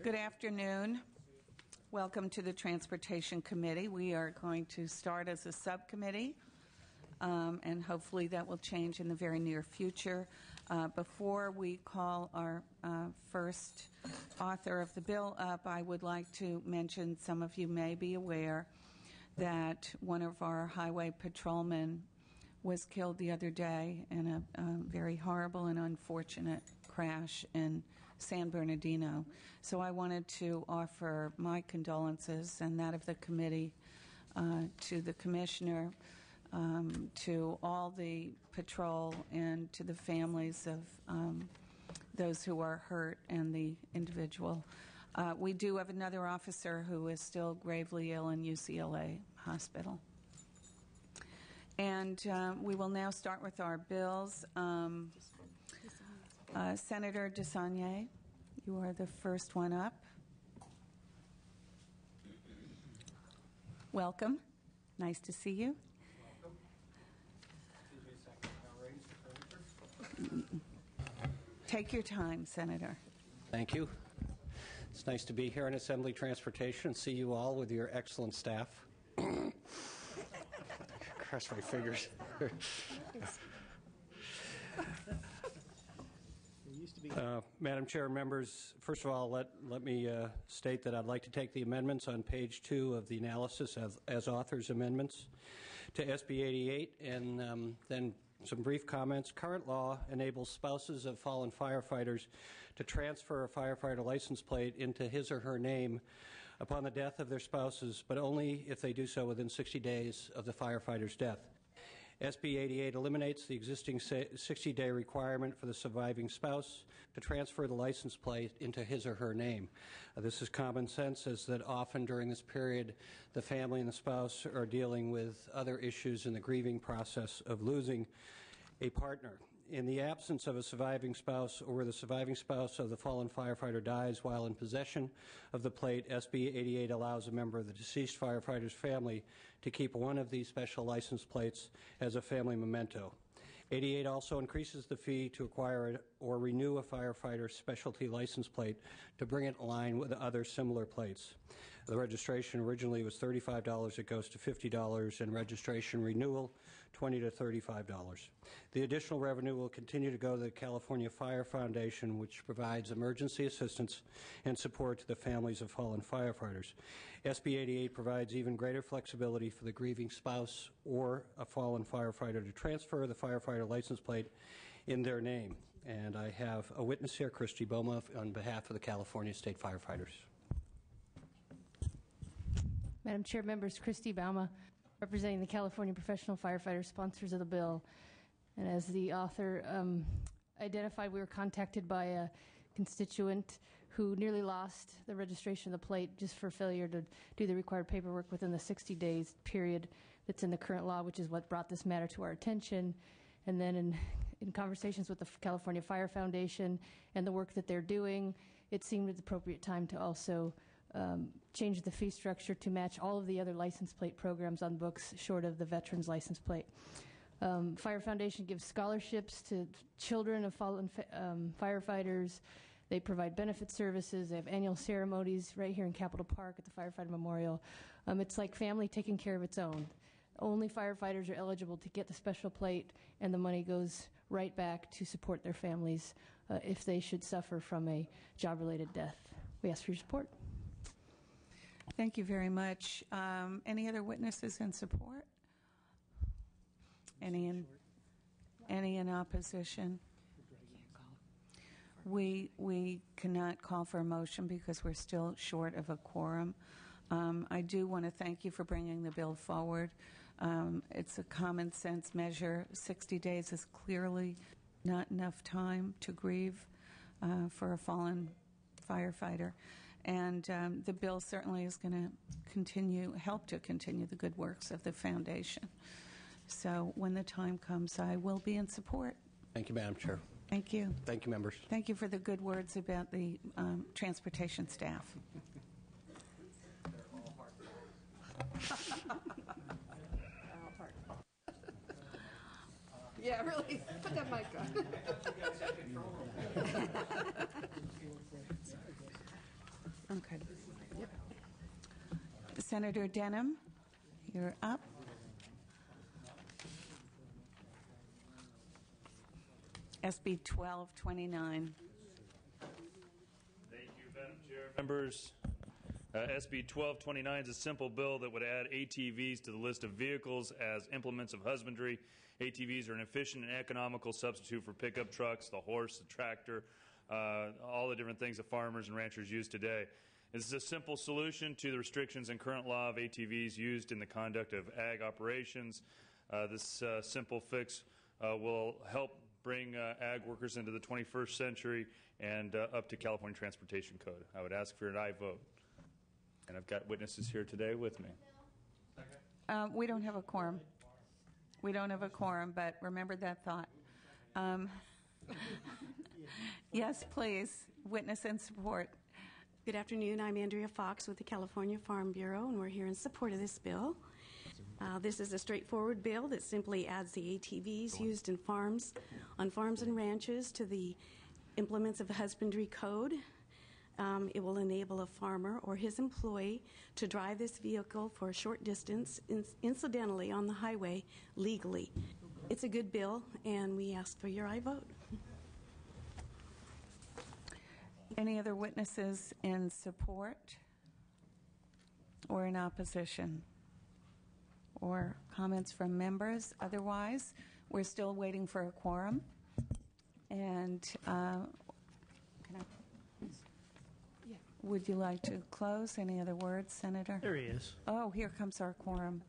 Good afternoon. Welcome to the Transportation Committee. We are going to start as a subcommittee, and hopefully that will change in the very near future. Before we call our first author of the bill up, I would like to mention, some of you may be aware that one of our highway patrolmen was killed the other day in a very horrible and unfortunate crash in San Bernardino. So I wanted to offer my condolences and that of the committee to the commissioner, to all the patrol, and to the families of those who are hurt and the individual. We do have another officer who is still gravely ill in UCLA Hospital. And we will now start with our bills. Senator DeSaulnier, you are the first one up. Welcome. Nice to see you. Welcome. Excuse me a second. I'll raise the furniture. Take your time, Senator. Thank you. It's nice to be here in Assembly Transportation and see you all with your excellent staff. Cross my fingers. Madam Chair, members, first of all, let me state that I'd like to take the amendments on page 2 of the analysis as authors' amendments to SB 88, and then some brief comments. Current law enables spouses of fallen firefighters to transfer a firefighter license plate into his or her name upon the death of their spouses, but only if they do so within 60 days of the firefighter's death. SB 88 eliminates the existing 60-day requirement for the surviving spouse to transfer the license plate into his or her name. This is common sense, as that often during this period the family and the spouse are dealing with other issues in the grieving process of losing a partner. In the absence of a surviving spouse, or where the surviving spouse of the fallen firefighter dies while in possession of the plate, SB 88 allows a member of the deceased firefighter's family to keep one of these special license plates as a family memento. 88 also increases the fee to acquire or renew a firefighter's specialty license plate to bring it in line with other similar plates. The registration originally was $35. It goes to $50, and registration renewal $20 to $35. The additional revenue will continue to go to the California Fire Foundation, which provides emergency assistance and support to the families of fallen firefighters. SB 88 provides even greater flexibility for the grieving spouse or a fallen firefighter to transfer the firefighter license plate in their name. And I have a witness here, Christy Boma, on behalf of the California State Firefighters. Madam Chair, members, Christy Bauma, representing the California Professional Firefighters, sponsors of the bill. And as the author identified, we were contacted by a constituent who nearly lost the registration of the plate just for failure to do the required paperwork within the 60 days period that's in the current law, which is what brought this matter to our attention. And then in conversations with the California Fire Foundation and the work that they're doing, it seemed an appropriate time to also change the fee structure to match all of the other license plate programs on books short of the veterans license plate. Fire Foundation gives scholarships to children of fallen firefighters. They provide benefit services. They have annual ceremonies right here in Capitol Park at the Firefighter Memorial. It's like family taking care of its own. Only firefighters are eligible to get the special plate, and the money goes right back to support their families if they should suffer from a job-related death. We ask for your support. Thank you very much. Any other witnesses in support? Any in opposition? We cannot call for a motion because we're still short of a quorum. I do want to thank you for bringing the bill forward. It's a common sense measure. 60 days is clearly not enough time to grieve for a fallen firefighter. And the bill certainly is going to help to continue the good works of the foundation. So when the time comes, I will be in support. Thank you, Madam Chair. Thank you. Thank you, members. Thank you for the good words about the transportation staff. Yeah, really. Put that mic on. Okay. Senator Denham, you're up. SB 1229. Thank you, Madam Chair. Members, SB 1229 is a simple bill that would add ATVs to the list of vehicles as implements of husbandry. ATVs are an efficient and economical substitute for pickup trucks, the horse, the tractor, all the different things that farmers and ranchers use today. This is a simple solution to the restrictions in current law of ATVs used in the conduct of ag operations. This simple fix will help bring ag workers into the 21st century and up to California Transportation Code. I would ask for an aye vote. And I've got witnesses here today with me. We don't have a quorum. We don't have a quorum, but remember that thought. Yes, please. Witness and support. Good afternoon. I'm Andrea Fox with the California Farm Bureau, and we're here in support of this bill. This is a straightforward bill that simply adds the ATVs used in on farms and ranches to the implements of the husbandry code. It will enable a farmer or his employee to drive this vehicle for a short distance, incidentally on the highway, legally. It's a good bill, and we ask for your aye vote. Any other witnesses in support or in opposition? Or comments from members? Otherwise, we're still waiting for a quorum. And would you like to close? Any other words, Senator? There he is. Oh, here comes our quorum.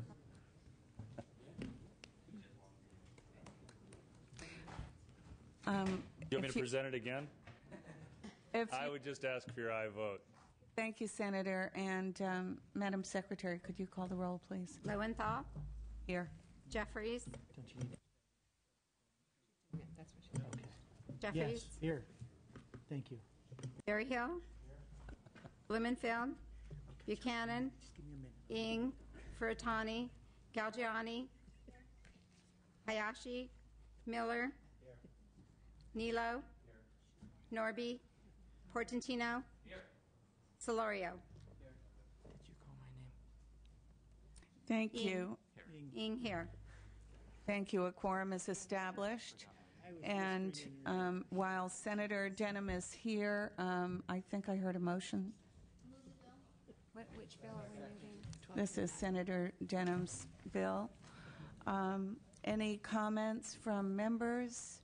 You want me to present it again? I would just ask for your aye vote. Thank you, Senator. And Madam Secretary, could you call the roll, please? Lowenthal, Here. Jeffries, Don't you need Okay. Jeffries, Yes, here. Thank you. Berryhill, Blumenfield, Buchanan, Just give me a minute. Ing, Furutani, Galgiani, Hayashi, Miller, Nilo, Norby, Portantino, Solorio. Did you call my name? Thank Ian. you. Ing here. Thank you. A quorum is established. And while Senator Denham is here, I think I heard a motion. Which bill are we moving? This is Senator Denham's bill. Any comments from members?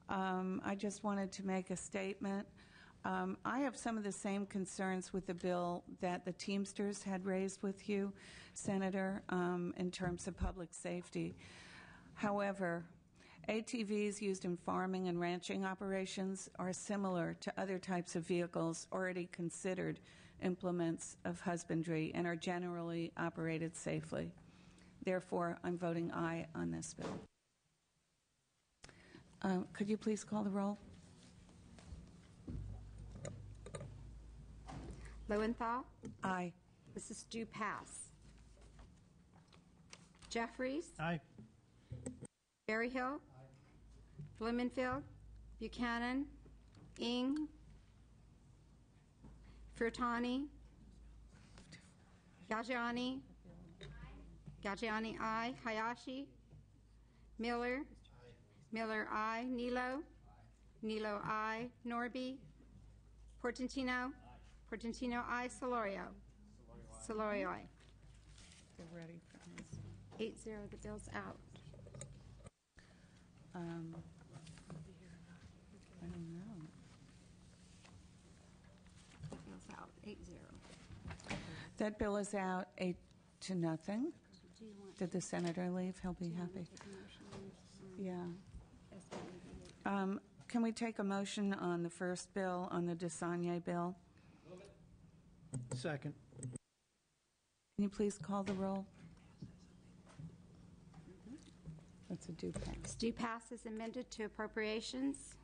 I just wanted to make a statement. I have some of the same concerns with the bill that the Teamsters had raised with you, Senator, in terms of public safety. However, ATVs used in farming and ranching operations are similar to other types of vehicles already considered implements of husbandry and are generally operated safely. Therefore, I'm voting aye on this bill. Could you please call the roll? Lowenthal, Aye. Mrs. Dupass, Jeffries, Aye. Berryhill, Blumenfield, Buchanan, Ing, Furutani, Galgiani, aye. Hayashi, Miller, aye. Nilo, aye. Norby, Portantino, aye. Solorio, aye. They're ready for this. 8-0, the bill's out. I don't know. The bill's out, 8-0. That bill is out 8-0. Did the senator leave? He'll be happy. Yeah. Can we take a motion on the first bill, on the DeSagne bill? Second. Can you please call the roll? That's a Dupass. Dupass is amended to appropriations.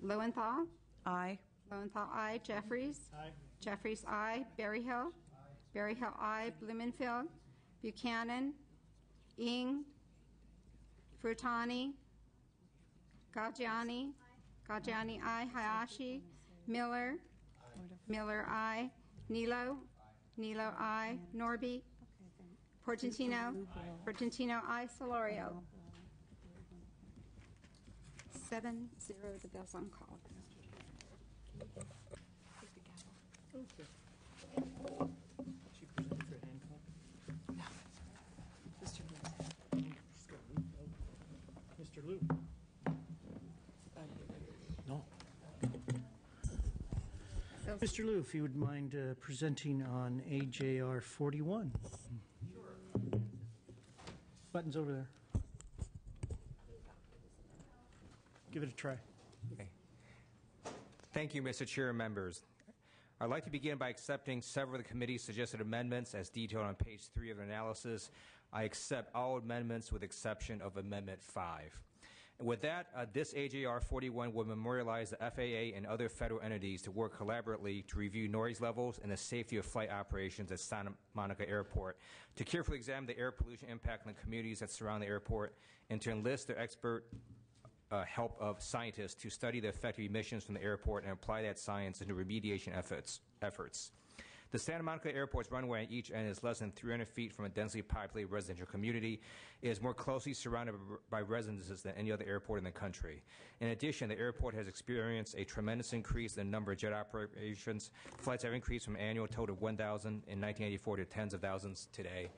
Lowenthal, Aye. aye. Jeffries, Aye. Jeffries, aye. Berryhill, aye. Blumenfield, Buchanan, Ing, Furutani, Galgiani, aye. Hayashi, Miller, Miller, I. Nilo. Nilo, I. Norby. Portantino. Portantino, I. Solorio. 7-0, the bill's on call. She presented for a hand clap? No. Mr. Liu. No. Mr. Liu, if you would mind presenting on AJR 41. Sure. Button's over there. Give it a try. Okay. Thank you, Mr. Chair and members. I'd like to begin by accepting several of the committee's suggested amendments as detailed on page 3 of the analysis. I accept all amendments with exception of Amendment 5. And with that, this AJR 41 will memorialize the FAA and other federal entities to work collaboratively to review noise levels and the safety of flight operations at Santa Monica Airport, to carefully examine the air pollution impact on the communities that surround the airport, and to enlist their expert help of scientists to study the effect of emissions from the airport and apply that science into remediation efforts. The Santa Monica Airport's runway on each end is less than 300 feet from a densely populated residential community. It is more closely surrounded by residences than any other airport in the country. In addition, the airport has experienced a tremendous increase in the number of jet operations. Flights have increased from an annual total of 1,000 in 1984 to tens of thousands today.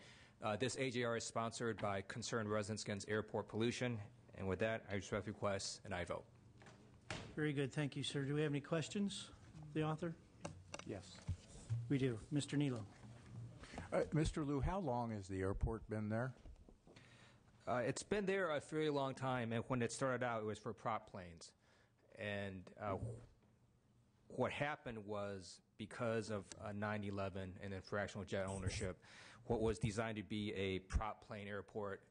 This AJR is sponsored by Concerned Residents Against Airport Pollution. And with that, I respectfully request and I vote. Very good. Thank you, sir. Do we have any questions? The author? Yes. We do. Mr. Nilo. Mr. Liu, how long has the airport been there? It's been there a fairly long time, and when it started out, it was for prop planes. And what happened was, because of 9/11 and then fractional jet ownership, what was designed to be a prop plane airport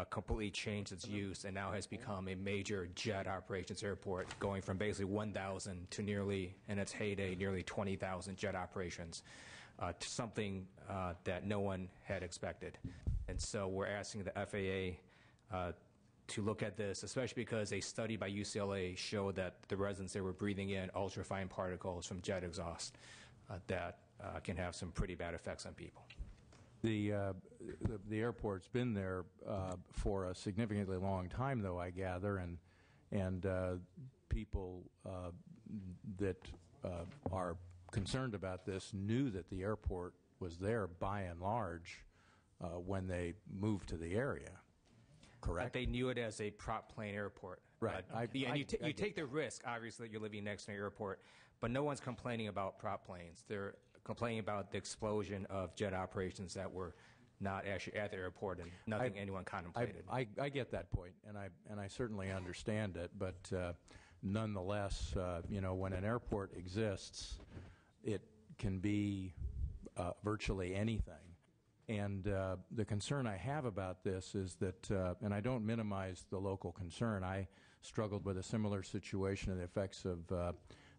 completely changed its use and now has become a major jet operations airport, going from basically 1,000 to nearly, in its heyday, nearly 20,000 jet operations, to something that no one had expected. And so we're asking the FAA to look at this, especially because a study by UCLA showed that the residents there were breathing in ultrafine particles from jet exhaust that can have some pretty bad effects on people. The airport's been there for a significantly long time, though, I gather, and people that are concerned about this knew that the airport was there by and large when they moved to the area. Correct? They knew it as a prop plane airport. Right. You take the risk, obviously, that you're living next to an airport, but no one's complaining about prop planes. They're complaining about the explosion of jet operations that were not actually at the airport and nothing anyone contemplated. I get that point, and I certainly understand it, but nonetheless, when an airport exists, it can be virtually anything. And the concern I have about this is that, and I don't minimize the local concern, I struggled with a similar situation and the effects of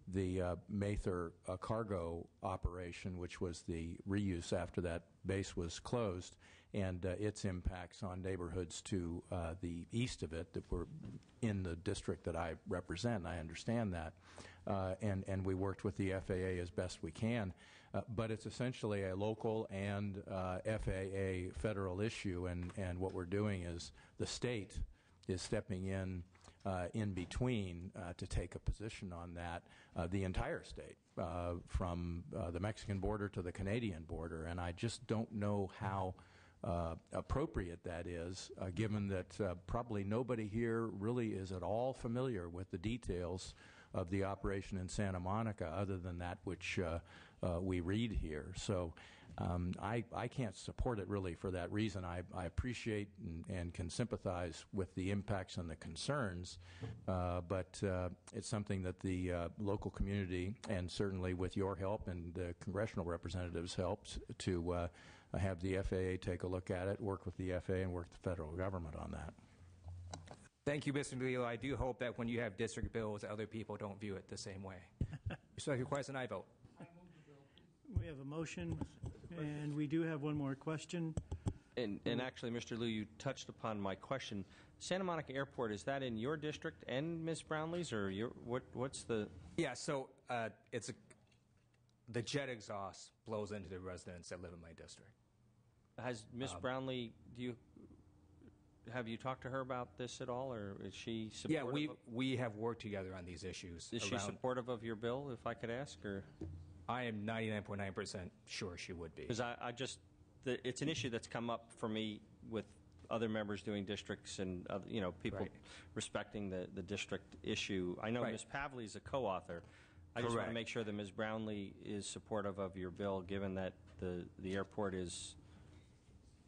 the Mather cargo operation, which was the reuse after that base was closed, and its impacts on neighborhoods to the east of it that were in the district that I represent, and I understand that. And we worked with the FAA as best we can. But it's essentially a local and FAA federal issue, and what we're doing is the state is stepping in between to take a position on that, the entire state, from the Mexican border to the Canadian border. And I just don't know how appropriate that is, given that probably nobody here really is at all familiar with the details of the operation in Santa Monica other than that which we read here. So I can't support it really for that reason. I appreciate and can sympathize with the impacts and the concerns, but it's something that the local community, and certainly with your help and the congressional representatives' helps, to have the FAA take a look at it, work with the FAA, and work with the federal government on that. Thank you, Mr. Leo. I do hope that when you have district bills, other people don't view it the same way. Respect your question, I vote. We have a motion, and we do have one more question. And actually, Mr. Liu, you touched upon my question. Santa Monica Airport, is that in your district and Ms. Brownlee's, or what's the? Yeah, so it's the jet exhaust blows into the residents that live in my district. Has Ms. Brownlee, have you talked to her about this at all, or is she supportive? Yeah, we have worked together on these issues. Is she supportive of your bill, if I could ask, or? I am 99.9% sure she would be. Because it's an issue that's come up for me with other members doing districts and people Right. respecting the district issue. I know Right. Ms. Pavley is a co-author. I just want to Correct. make sure that Ms. Brownlee is supportive of your bill, given that the airport is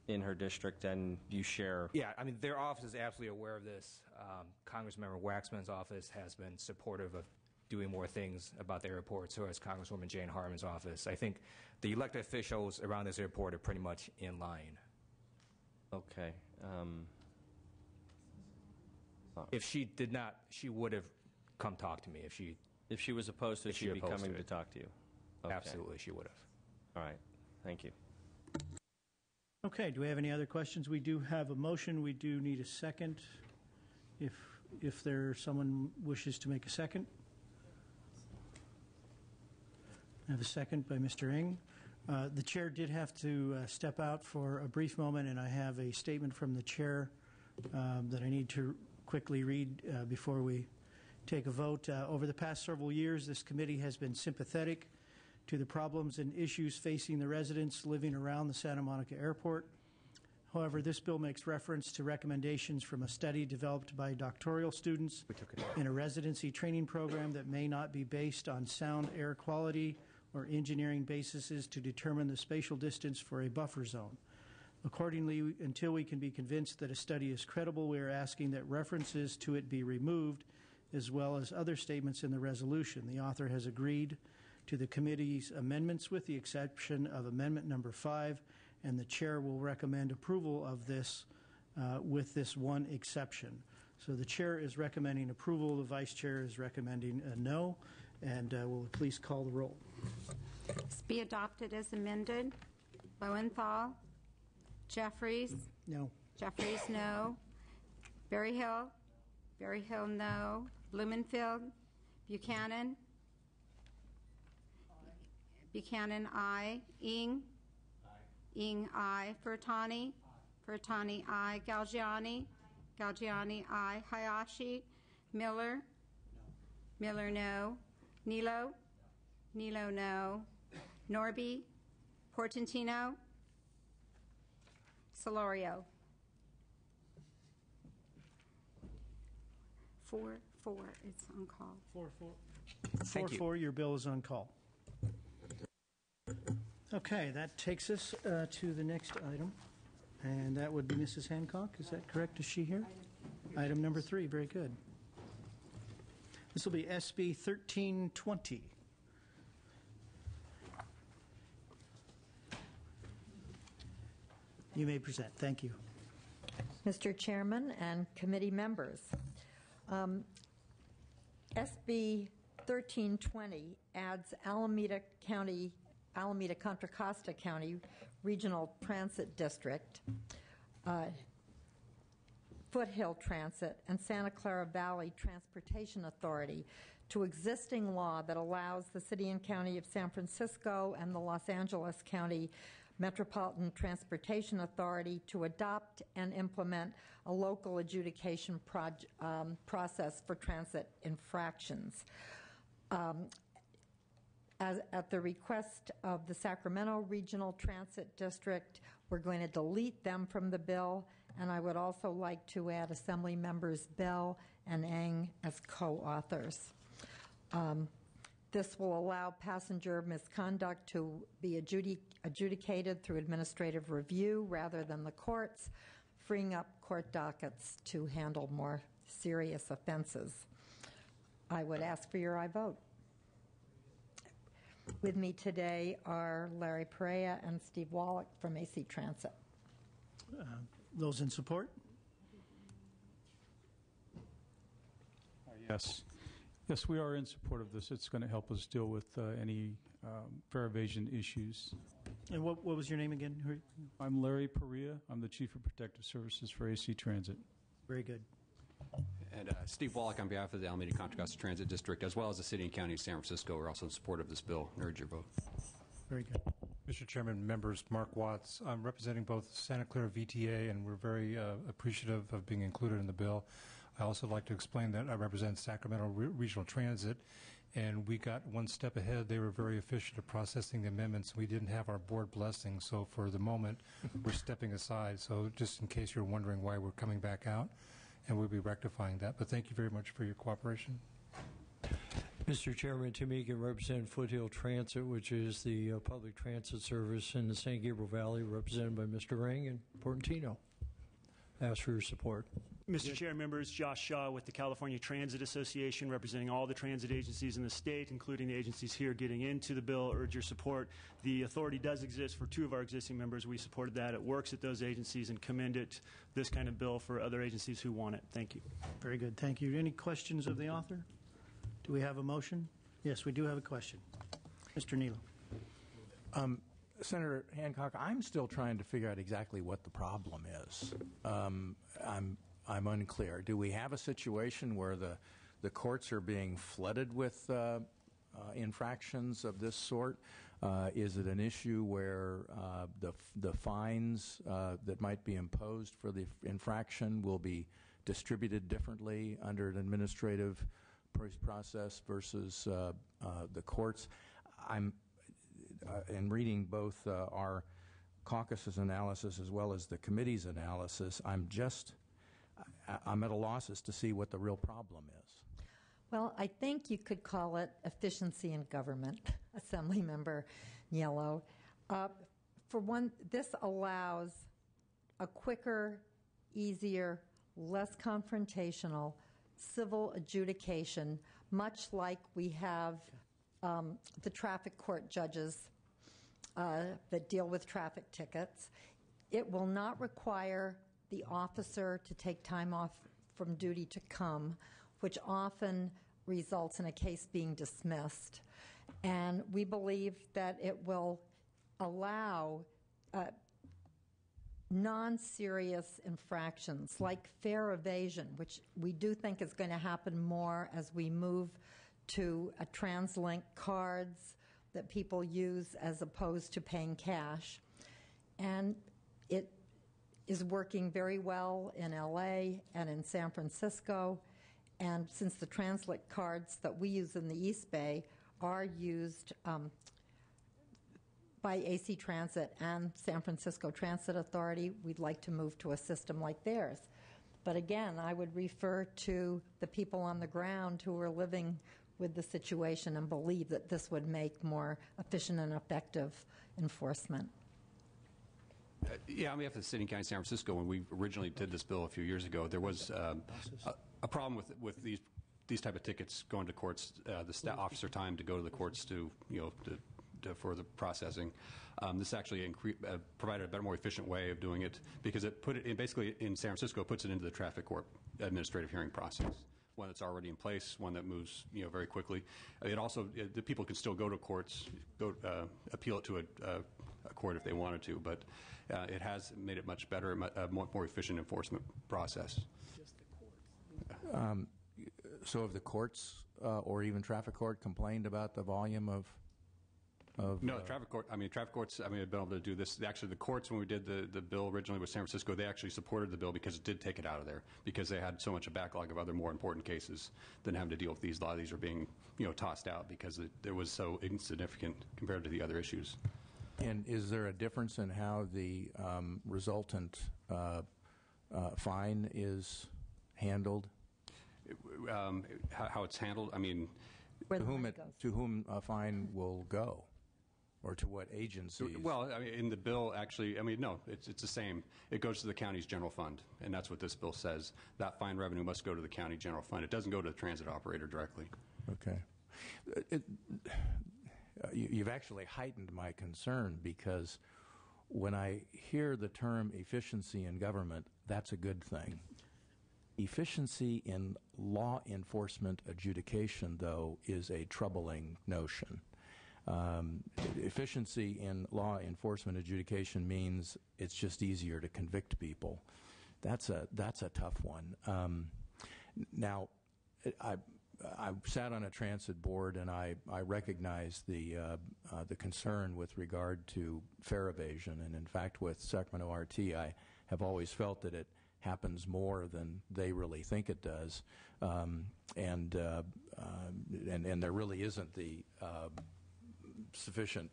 in her district and you share. Yeah, I mean, their office is absolutely aware of this. Congressmember Waxman's office has been supportive of doing more things about the airport, so has Congresswoman Jane Harman's office. I think the elected officials around this airport are pretty much in line. Okay. If she did not, she would have come talk to me. If she was opposed to it, If she she'd be opposed coming to to it. talk to you. Okay. Absolutely, she would have. All right. Thank you. Okay, do we have any other questions? We do have a motion. We do need a second. If someone wishes to make a second. I have a second by Mr. Ng. The chair did have to step out for a brief moment, and I have a statement from the chair that I need to quickly read before we take a vote. Over the past several years, this committee has been sympathetic to the problems and issues facing the residents living around the Santa Monica Airport. However, this bill makes reference to recommendations from a study developed by doctoral students in a residency training program that may not be based on sound air quality or engineering bases to determine the spatial distance for a buffer zone. Accordingly, until we can be convinced that a study is credible, we are asking that references to it be removed, as well as other statements in the resolution. The author has agreed to the committee's amendments with the exception of Amendment Number 5, and the chair will recommend approval of this with this one exception. So the chair is recommending approval, the vice chair is recommending a no, and will you please call the roll. This be adopted as amended. Lowenthal. Jeffries. No. Jeffries, no. Berryhill. Berryhill, no. Blumenfield. Buchanan. Buchanan, aye. Ing. Ing, aye. Furtani. Furtani, aye. Galgiani. Galgiani, aye. Hayashi. Miller. Miller, no. Nilo. Nilo, no. Norby. Portantino. Solorio. 4-4, it's on call. Thank you. 4-4, your bill is on call. Okay, that takes us to the next item, and that would be Mrs. Hancock. Is that correct? Is she here? Item number 3, very good. This will be SB 1320. You may present. Thank you. Mr. Chairman and committee members, SB 1320 adds Alameda Contra Costa County Regional Transit District, Foothill Transit, and Santa Clara Valley Transportation Authority to existing law that allows the City and County of San Francisco and the Los Angeles County Metropolitan Transportation Authority to adopt and implement a local adjudication process for transit infractions. At the request of the Sacramento Regional Transit District, we're going to delete them from the bill, and I would also like to add Assembly Members Bell and Ng as co-authors. This will allow passenger misconduct to be adjudicated through administrative review rather than the courts, freeing up court dockets to handle more serious offenses. I would ask for your aye vote. With me today are Larry Perea and Steve Wallach from AC Transit. Those in support? Yes. Yes, we are in support of this. It's going to help us deal with any fare evasion issues. And what was your name again? I'm Larry Perea. I'm the Chief of Protective Services for AC Transit. Very good. And Steve Wallach on behalf of the Alameda Contra Costa Transit District, as well as the City and County of San Francisco, are also in support of this bill and urge your vote. Very good. Mr. Chairman, members, Mark Watts. I'm representing both Santa Clara VTA, and we're very appreciative of being included in the bill. I also like to explain that I represent Sacramento Regional Transit, and we got one step ahead. They were very efficient at processing the amendments. We didn't have our board blessing, so for the moment, we're stepping aside. So just in case you're wondering why we're coming back out, and we'll be rectifying that. But thank you very much for your cooperation. Mr. Chairman, Tim Egan, represent Foothill Transit, which is the public transit service in the San Gabriel Valley, represented by Mr. Ring and Portantino. Ask for your support. Mr. Chair, members, Josh Shaw with the California Transit Association, representing all the transit agencies in the state, including the agencies here getting into the bill, urge your support. The authority does exist for 2 of our existing members. We supported that. It works at those agencies and commend it, this kind of bill, for other agencies who want it. Thank you. Very good. Thank you. Any questions of the author? Do we have a motion? Yes, we do have a question. Mr. Neal. Senator Hancock, I'm still trying to figure out exactly what the problem is. I'm unclear. Do we have a situation where the courts are being flooded with infractions of this sort? Is it an issue where the fines that might be imposed for the infraction will be distributed differently under an administrative process versus the courts? In reading both our caucus's analysis as well as the committee's analysis, I'm at a loss as to see what the real problem is. Well, I think you could call it efficiency in government, Assemblymember Niello. For one, this allows a quicker, easier, less confrontational civil adjudication, much like we have the traffic court judges that deal with traffic tickets. It will not require the officer to take time off from duty to come, which often results in a case being dismissed. And we believe that it will allow non-serious infractions like fare evasion, which we do think is going to happen more as we move to TransLink cards that people use as opposed to paying cash. And it is working very well in LA and in San Francisco. And since the TransLink cards that we use in the East Bay are used by AC Transit and San Francisco Transit Authority, we'd like to move to a system like theirs. But again, I would refer to the people on the ground who are living with the situation and believe that this would make more efficient and effective enforcement. Yeah, on behalf of the City and County of San Francisco, when we originally did this bill a few years ago, there was a problem with these type of tickets going to courts, the officer time to go to the courts for the processing. This actually provided a better, more efficient way of doing it because it put it basically in San Francisco, puts it into the traffic court administrative hearing process. One that's already in place, one that moves very quickly. It also the people can still go to courts, appeal it to a court if they wanted to, but it has made it much better, a more efficient enforcement process. So have the courts or even traffic court complained about the volume of no, traffic courts have been able to do this. Actually, the courts, when we did the bill originally with San Francisco, they actually supported the bill because it did take it out of there because they had so much a backlog of other more important cases than having to deal with these. A lot of these are being tossed out because it was so insignificant compared to the other issues. And is there a difference in how the resultant fine is handled? How it's handled? I mean, to whom a fine will go, or to what agencies? Well, I mean, in the bill, actually, no, it's the same. It goes to the county's general fund, and that's what this bill says. That fine revenue must go to the county general fund. It doesn't go to the transit operator directly. Okay. You've actually heightened my concern because when I hear the term efficiency in government, that's a good thing. Efficiency in law enforcement adjudication, though, is a troubling notion. Efficiency in law enforcement adjudication means it's just easier to convict people. That's a tough one. Now, I sat on a transit board, and I recognize the concern with regard to fare evasion. And in fact, with Sacramento RT, I have always felt that it happens more than they really think it does, and there really isn't the sufficient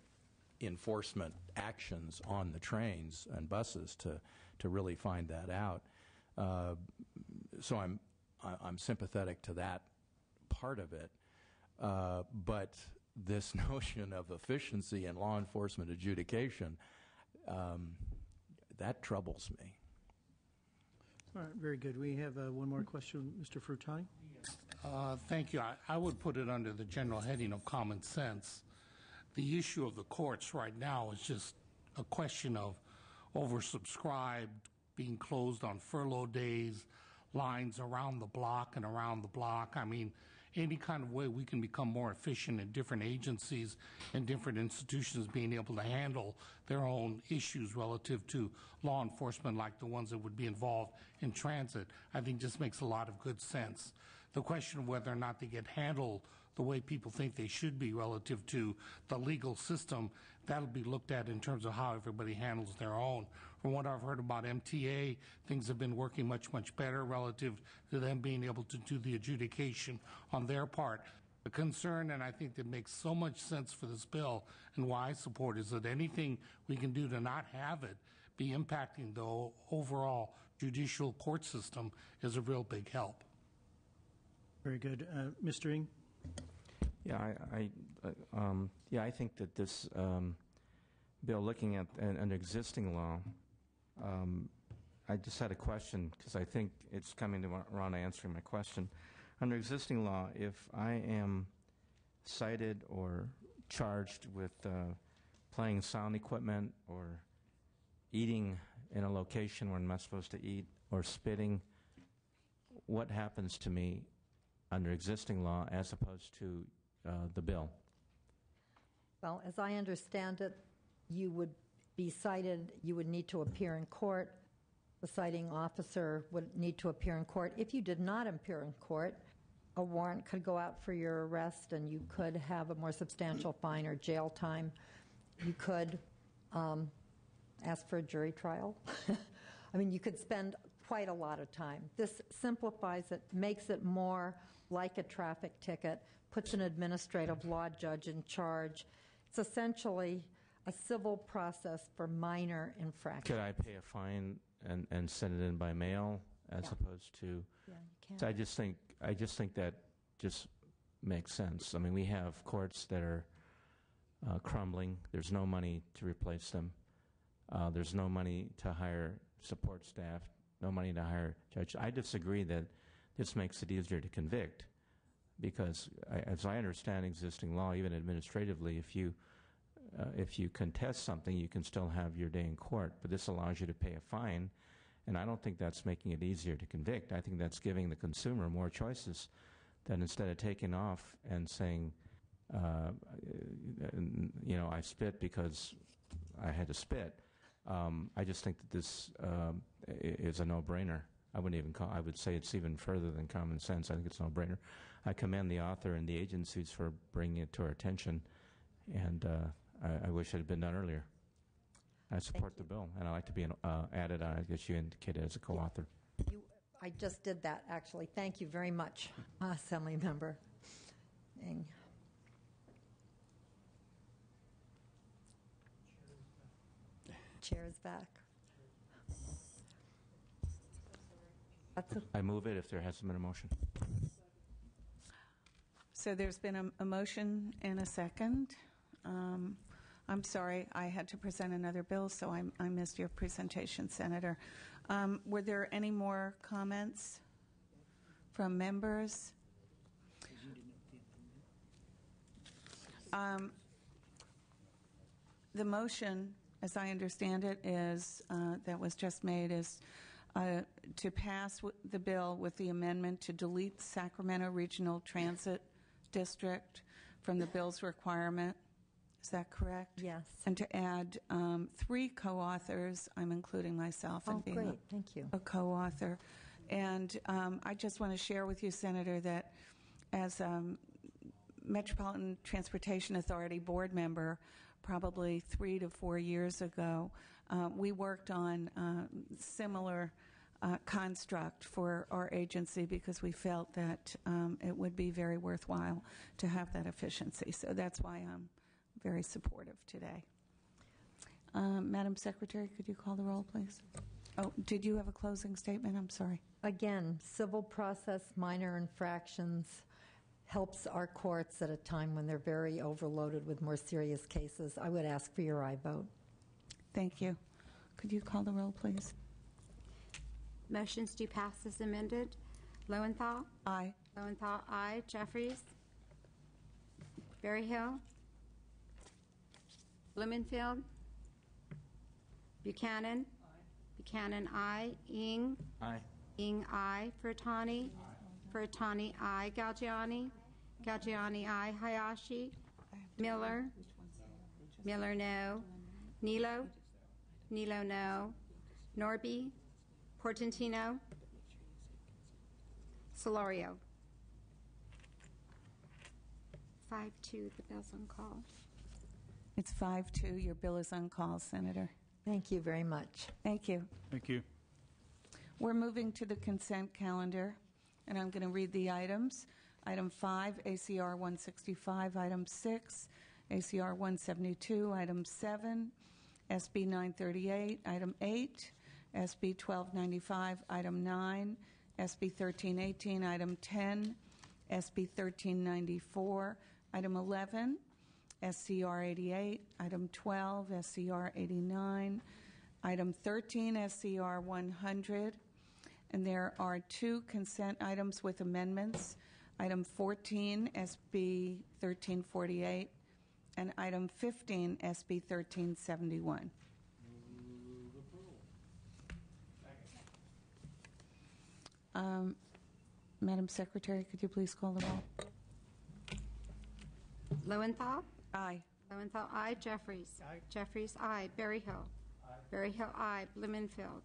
enforcement actions on the trains and buses to really find that out. So I'm sympathetic to that part of it, but this notion of efficiency in law enforcement adjudication, that troubles me. All right, very good. We have one more question, Mr. Fruttani. Thank you. I would put it under the general heading of common sense. The issue of the courts right now is just a question of oversubscribed, being closed on furlough days, lines around the block and around the block. I mean, any kind of way we can become more efficient in different agencies and different institutions being able to handle their own issues relative to law enforcement, like the ones that would be involved in transit, I think just makes a lot of good sense. The question of whether or not they get handled the way people think they should be relative to the legal system, that'll be looked at in terms of how everybody handles their own. From what I've heard about MTA, things have been working much, much better relative to them being able to do the adjudication on their part. The concern, and I think that makes so much sense for this bill and why I support, is that anything we can do to not have it be impacting the overall judicial court system is a real big help. Very good. Mr. Ng? Yeah, I think that this bill, looking at an existing law, I just had a question because I think it's coming around to answering my question. Under existing law, if I am cited or charged with playing sound equipment or eating in a location where I'm not supposed to eat or spitting, what happens to me under existing law as opposed to the bill? Well, as I understand it, you would be cited, you would need to appear in court. The citing officer would need to appear in court. If you did not appear in court, a warrant could go out for your arrest and you could have a more substantial fine or jail time. You could ask for a jury trial. I mean, you could spend quite a lot of time. This simplifies it, makes it more like a traffic ticket, puts an administrative law judge in charge. It's essentially a civil process for minor infractions. Could I pay a fine and send it in by mail as opposed to? Yeah, you can. So I just think that just makes sense. I mean, we have courts that are crumbling. There's no money to replace them. There's no money to hire support staff. No money to hire judge. I disagree that this makes it easier to convict, because as I understand existing law, even administratively, if you contest something, you can still have your day in court, but this allows you to pay a fine, and I don't think that's making it easier to convict. I think that's giving the consumer more choices, that instead of taking off and saying, I spit because I had to spit, I just think that this is a no-brainer. I would say it's even further than common sense. I think it's a no-brainer. I commend the author and the agencies for bringing it to our attention, and I wish it had been done earlier. I support the bill, and I'd like to be added on, I guess you indicated, as a co-author. I just did that, actually. Thank you very much, Assembly Member Ng. Chair is back. I move it if there hasn't been a motion. So there's been a motion and a second. I'm sorry, I had to present another bill, so I missed your presentation, Senator. Were there any more comments from members? The motion, as I understand it, is that was just made is to pass the bill with the amendment to delete Sacramento Regional Transit District from the bill's requirement. Is that correct? Yes. And to add 3 co-authors. I'm including myself in being great. Thank you. a co-author. And I just want to share with you, Senator, that as Metropolitan Transportation Authority board member, probably 3 to 4 years ago, we worked on similar construct for our agency because we felt that it would be very worthwhile to have that efficiency. So that's why I'm very supportive today. Madam Secretary, could you call the roll, please? Oh, did you have a closing statement? I'm sorry. Again, civil process minor infractions helps our courts at a time when they're very overloaded with more serious cases. I would ask for your aye vote. Thank you. Could you call the roll, please? Motions do pass as amended. Lowenthal? Aye. Lowenthal, aye. Jeffries? Berryhill? Blumenfield? Buchanan? Buchanan, aye. Ing? Aye. Ing, aye. Furtani? Furtani, aye. Galgiani? Galgiani, aye. Hayashi? Miller? Miller, no. Nilo? Nilo, no. Norby? Portantino? Solorio? 5-2, the bill's on call. It's 5-2. Your bill is on call, Senator. Thank you very much. Thank you. Thank you. We're moving to the consent calendar, and I'm going to read the items. Item 5, ACR 165. Item 6, ACR 172. Item 7, SB 938. Item 8, SB 1295. Item 9, SB 1318. Item 10, SB 1394. Item 11, SCR 88. Item 12, SCR 89. Item 13, SCR 100. And there are 2 consent items with amendments. Item 14, SB 1348. And item 15, SB 1371. Madam Secretary, could you please call the roll? Lowenthal? Aye. Lowenthal, aye. Jeffries? Aye. Jeffries, aye. Berryhill? Aye. Berryhill, aye. Blumenfield?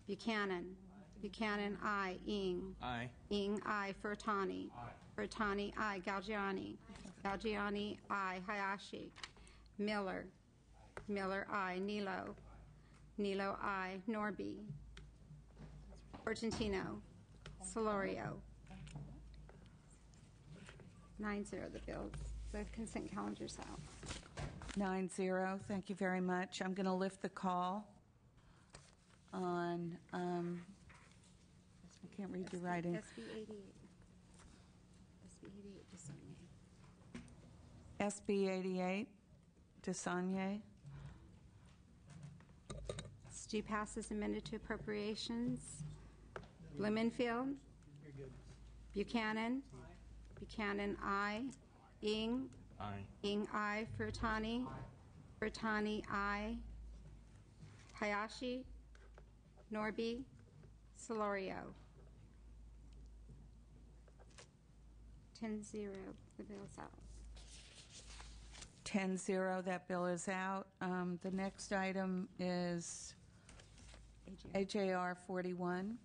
Buchanan? Buchanan, aye. Ing? Aye. Ing, aye. Furtani? Aye. Furtani, aye. Galgiani? Galgiani, aye. Hayashi? Miller? Miller, aye. Nilo? Nilo, aye. Norby? Portantino? Solorio? 9-0, the bill. The consent calendar's out. 9-0. Thank you very much. I'm going to lift the call on, I can't read your writing. SB 88. SB 88, DeSaulnier. SB 88, DeSaulnier. Stu passes amended to appropriations. Blumenfield. Buchanan. Buchanan, aye. Ing. Aye. Ing, aye. Furtani. Furtani, aye. Hayashi. Norby. Solorio. 10-0. The bill's out. 10-0. That bill is out. The next item is AJR 41.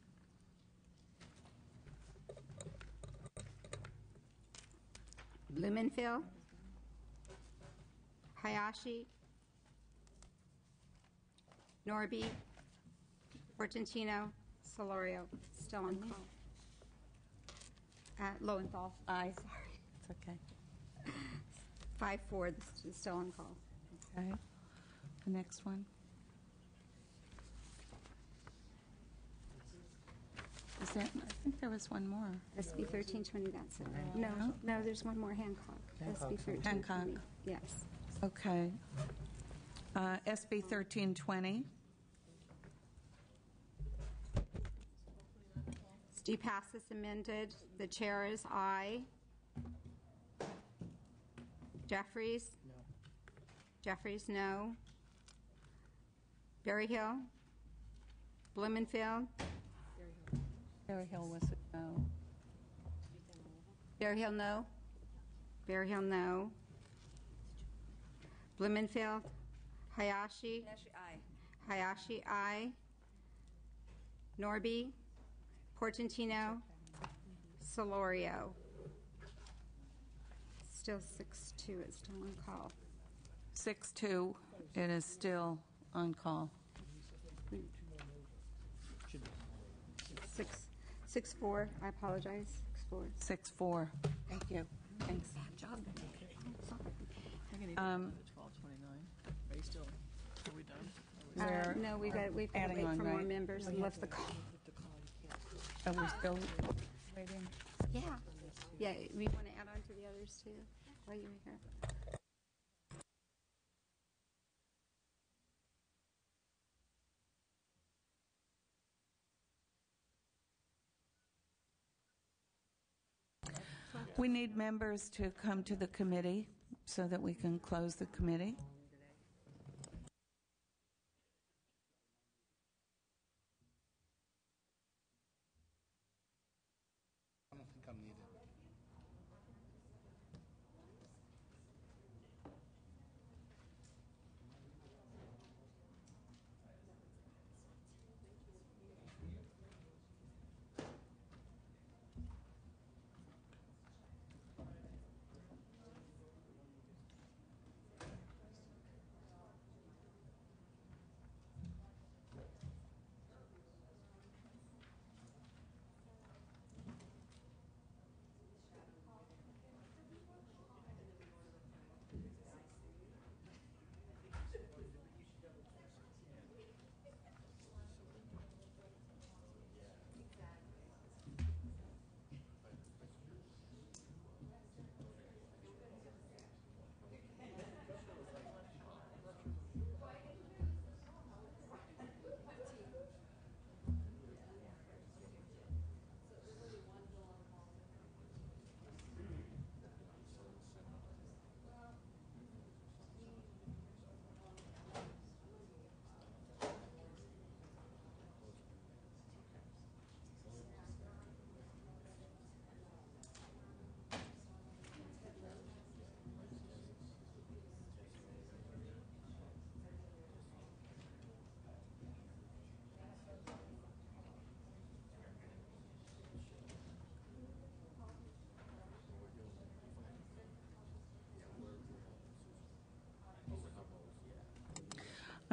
Blumenfield. Hayashi. Norby. Portantino. Solorio. Still on call. Lowenthal. Aye. Sorry. It's okay. 5-4. This is still on call. Okay. The next one. Is there, I think there was one more. SB 1320, that's it. No, there's one more, Hancock. SB 1320. Hancock. Yes. Okay. SB 1320. Stu passes amended. The chair is aye. Jeffries? No. Jeffries, no. Berryhill? Blumenfield? Berryhill was a no. Berryhill, no. Berryhill, no. Blumenfield? Hayashi? Aye. Hayashi, aye. Norby? Portantino? Solorio? Still 6-2, it's still on call. 6-2, it is still on call. 6-4, I apologize. 6-4. 6-4. Thank you. Thanks. Bad job. Are you still, are we done? No, we've got to wait for more members and left the call. Are we still waiting? Yeah. Yeah, we want to add on to the others too while you're here. We need members to come to the committee so that we can close the committee. I don't think I'm needed.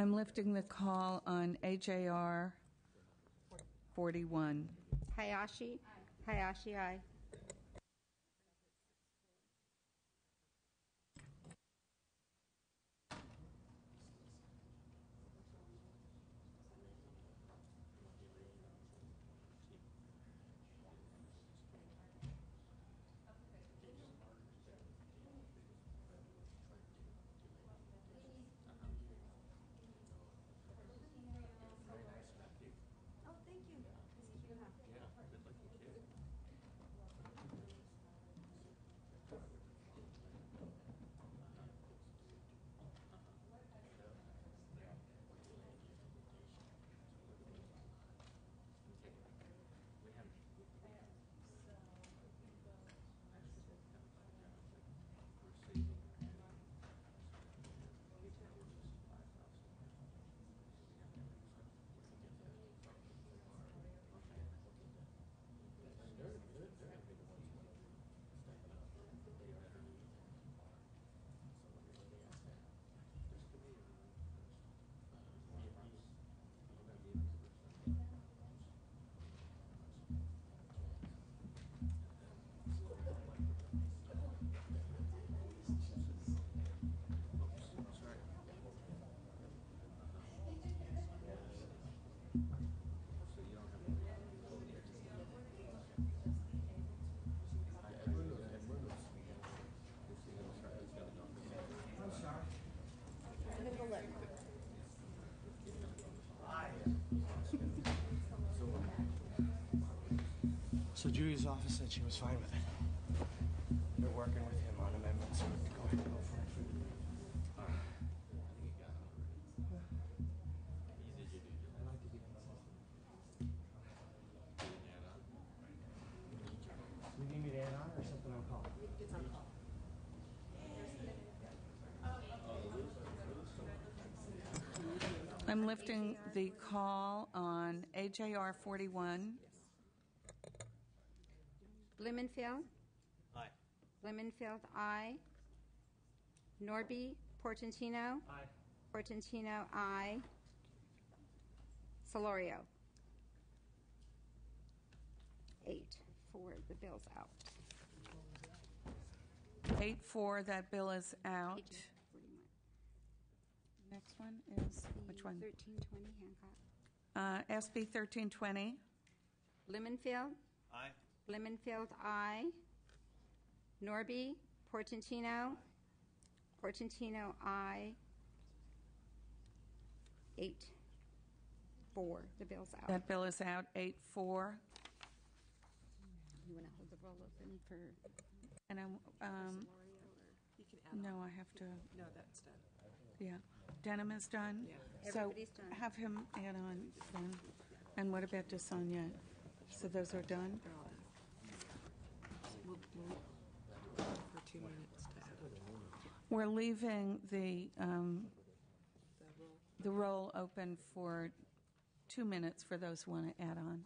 I'm lifting the call on AJR 41. Hayashi? Hayashi, aye. So Judy's office said she was fine with it. They're working with him on amendments. Go ahead and go for it. You need me to add on or something on call? It's on call. I'm lifting the call on AJR 41. Blumenfield? Aye. Blumenfield, aye. Norby, Portantino. Aye. Portantino, aye. Solorio. 8-4, the bill's out. 8-4, that bill is out. Next one is, which one? 1320 Hancock. SB 1320. Blumenfield. Aye. Blumenfield, aye. Norby, Portantino. Portantino, aye. 8-4, the bill's out. That bill is out, 8-4. You want to hold the roll open for? And no, I have to. No, that's done. Yeah, Denham is done. Yeah. So Everybody's done. have him add on then. And what about DeSonia? So those are done. We'll for 2 minutes to add it. We're leaving the roll open for 2 minutes for those who want to add on.